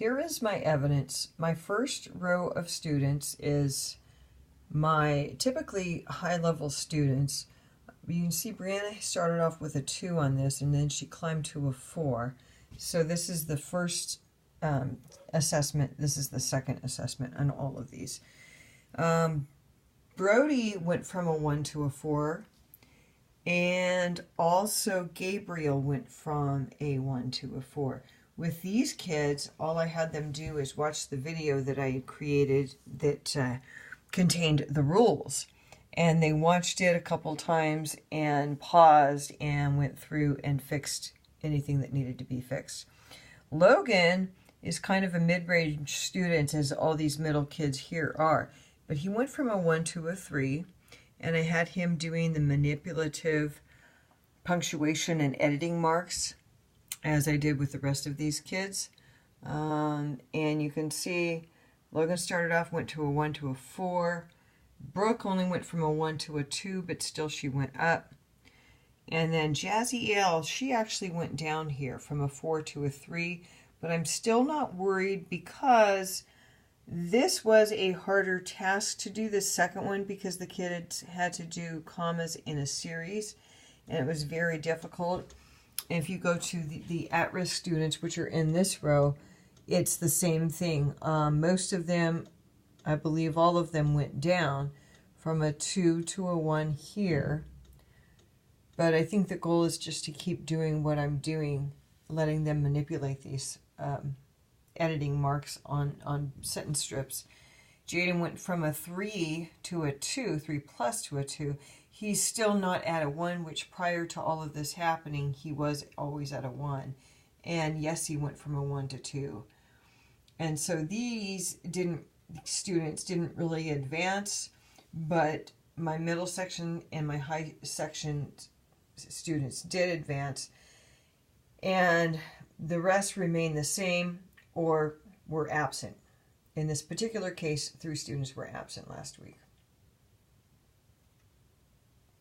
here is my evidence. My first row of students is my typically high-level students. You can see Brianna started off with a 2 on this, and then she climbed to a 4. So this is the first assessment. This is the second assessment on all of these. Brody went from a 1 to a 4, and also Gabriel went from a 1 to a 4. With these kids, all I had them do is watch the video that I created that contained the rules. And they watched it a couple times and paused and went through and fixed anything that needed to be fixed. Logan is kind of a mid-range student, as all these middle kids here are. But he went from a 1 to a 3, and I had him doing the manipulative punctuation and editing marks, as I did with the rest of these kids. And you can see Logan started off, went to a 1 to a 4. Brooke only went from a 1 to a 2, but still she went up. And then Jazzy L, she actually went down here from a 4 to a 3, but I'm still not worried because this was a harder task to do, the second one, because the kids had to do commas in a series, and it was very difficult. If you go to the at-risk students, which are in this row, it's the same thing. Most of them, I believe all of them, went down from a 2 to a 1 here. But I think the goal is just to keep doing what I'm doing, letting them manipulate these editing marks on sentence strips. Jaden went from a 3 to a 2, 3 plus to a 2. He's still not at a 1, which prior to all of this happening, he was always at a 1. And yes, he went from a 1 to 2. And so these students didn't really advance, but my middle section and my high section students did advance, and the rest remained the same or were absent. In this particular case, 3 students were absent last week.